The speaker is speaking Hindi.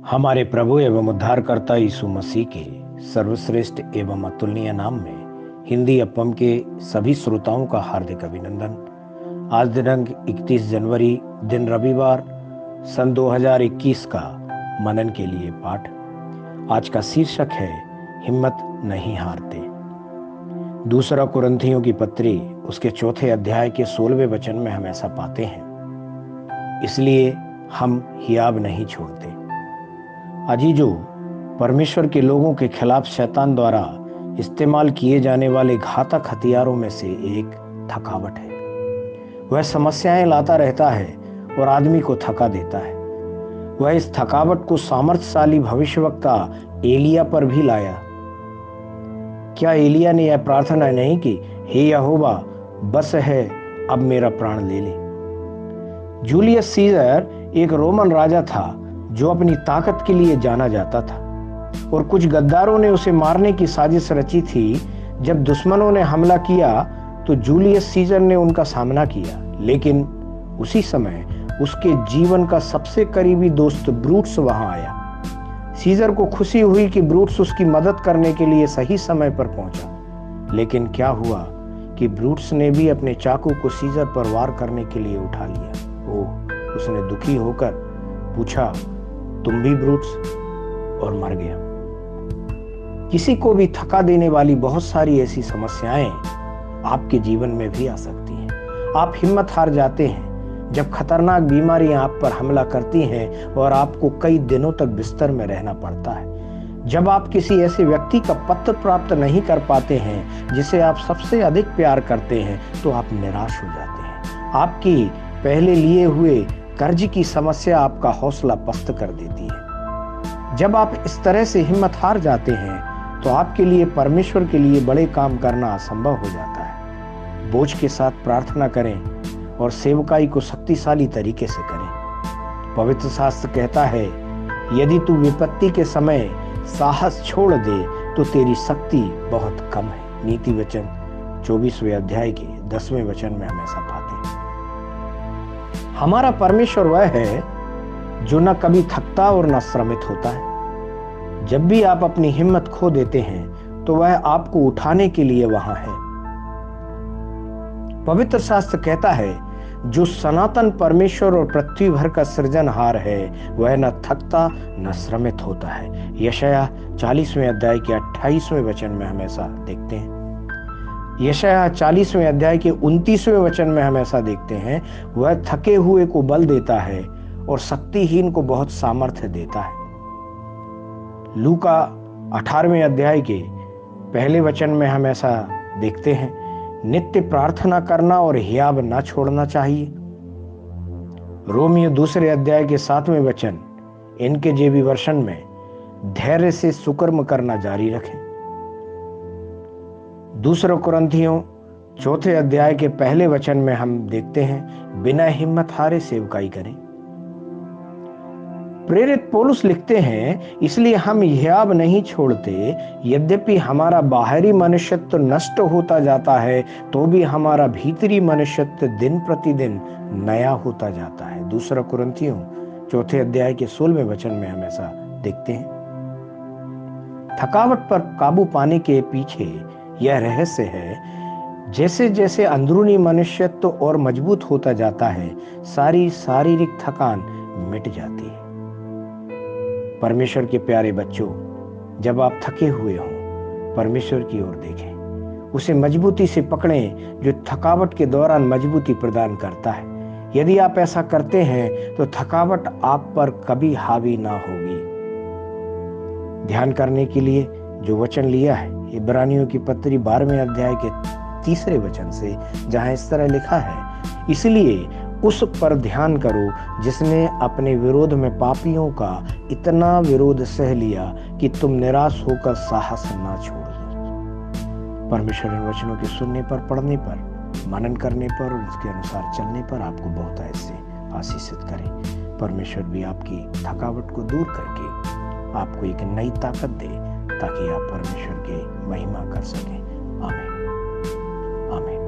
हमारे प्रभु एवं उद्धारकर्ता यीशु मसीह के सर्वश्रेष्ठ एवं अतुलनीय नाम में हिंदी अपम के सभी श्रोताओं का हार्दिक अभिनंदन। आज दिनांक 31 जनवरी दिन रविवार सन 2021 का मनन के लिए पाठ। आज का शीर्षक है हिम्मत नहीं हारते। दूसरा कुरिन्थियों की पत्री उसके चौथे अध्याय के 16वें वचन में हम ऐसा पाते हैं, इसलिए हम हियाब नहीं छोड़ते। अजीजो, परमेश्वर के लोगों के खिलाफ शैतान द्वारा इस्तेमाल किए जाने वाले घातक हथियारों में से एक थकावट है। वह समस्याएं लाता रहता है और आदमी को थका देता है। वह इस थकावट को सामर्थ्यशाली भविष्यवक्ता एलिया पर भी लाया। क्या एलिया ने यह प्रार्थना नहीं की, हे यहोवा, बस है, अब मेरा प्राण ले ले। जूलियस सीजर एक रोमन राजा था जो अपनी ताकत के लिए जाना जाता था और कुछ गद्दारों ने उसे मारने की साजिश रची थी। जब दुश्मनों ने हमला किया तो जूलियस सीजर ने उनका सामना किया, लेकिन उसी समय उसके जीवन का सबसे करीबी दोस्त ब्रूटस वहां आया। सीजर को खुशी हुई कि ब्रूटस उसकी मदद करने के लिए सही समय पर पहुंचा, लेकिन क्या हुआ कि ब्रूटस ने भी अपने चाकू को सीजर पर वार करने के लिए उठा लिया। ओह, उसने दुखी होकर पूछा, तुम भी ब्रूटस? और मर गया। किसी को भी थका देने वाली बहुत सारी ऐसी समस्याएं आपके जीवन में भी आ सकती हैं। आप हिम्मत हार जाते हैं जब खतरनाक बीमारियां आप पर हमला करती हैं और आपको कई दिनों तक बिस्तर में रहना पड़ता है। जब आप किसी ऐसे व्यक्ति का पत्र प्राप्त नहीं कर पाते हैं जिसे आप सबसे अधिक प्यार करते हैं, तो आप निराश हो जाते हैं। आपकी पहले लिए हुए कर्ज की समस्या आपका हौसला पस्त कर देती है। जब आप इस तरह से हिम्मत हार जाते हैं तो आपके लिए परमेश्वर के लिए बड़े काम करना असंभव हो जाता है। बोझ के साथ प्रार्थना करें और सेवकाई को शक्तिशाली तरीके से करें। पवित्र शास्त्र कहता है, यदि तू विपत्ति के समय साहस छोड़ दे तो तेरी शक्ति बहुत कम है। नीति वचन 24वें अध्याय के 10वें वचन में हम ऐसा पाते हैं। हमारा परमेश्वर वह है जो न कभी थकता और न श्रमित होता है। जब भी आप अपनी हिम्मत खो देते हैं तो वह आपको उठाने के लिए वहां है। पवित्र शास्त्र कहता है, जो सनातन परमेश्वर और पृथ्वी भर का सृजनहार है वह न थकता न श्रमित होता है। यशायाह 40वें अध्याय के 28वें वचन में हम ऐसा देखते हैं। यशायाह 40वें अध्याय के 29वें वचन में हम ऐसा देखते हैं, वह थके हुए को बल देता है और शक्तिहीन को बहुत सामर्थ्य देता है। लूका 18वें अध्याय के पहले वचन में हम ऐसा देखते हैं, नित्य प्रार्थना करना और हियाब ना छोड़ना चाहिए। रोमियो 2 अध्याय के 7वें वचन, इनके जेबी वर्षन में, धैर्य से सुकर्म करना जारी रखें। दूसरा कुरिन्थियों 4 अध्याय के पहले वचन में हम देखते हैं, बिना हिम्मत हारे सेवकाई करें। प्रेरित पौलुस लिखते हैं, इसलिए हम हियाब नहीं छोड़ते। यद्यपि हमारा बाहरी मनुष्यत्व नष्ट होता जाता है तो भी हमारा भीतरी मनुष्यत्व दिन प्रतिदिन नया होता जाता है। दूसरा कुरिन्थियों 4 अध्याय के 16वें वचन में हम ऐसा देखते हैं। थकावट पर काबू पाने के पीछे यह रहस्य है, जैसे जैसे अंदरूनी मनुष्यत्व और मजबूत होता जाता है, सारी शारीरिक थकान मिट जाती है। परमेश्वर के प्यारे बच्चों, जब आप थके हुए हों, परमेश्वर की ओर देखें, उसे मजबूती से पकड़ें जो थकावट के दौरान मजबूती प्रदान करता है। यदि आप ऐसा करते हैं तो थकावट आप पर कभी हावी ना होगी। ध्यान करने के लिए जो वचन लिया है इब्रानियों की पत्री 12वें अध्याय के 3 वचन से, जहां इस तरह लिखा है, इसलिए उस पर ध्यान करो जिसने अपने विरोध में पापियों का इतना विरोध सह लिया कि तुम निराश होकर साहस ना छोड़ो। परमेश्वर इन वचनों के सुनने पर, पढ़ने पर, मनन करने पर और इसके अनुसार चलने पर आपको बहुत ऐसे आशीषित करें। परमेश्वर भी आपकी थकावट को दूर करके आपको एक नई ताकत दे ताकि आप परमेश्वर की महिमा कर सकें। आमीन।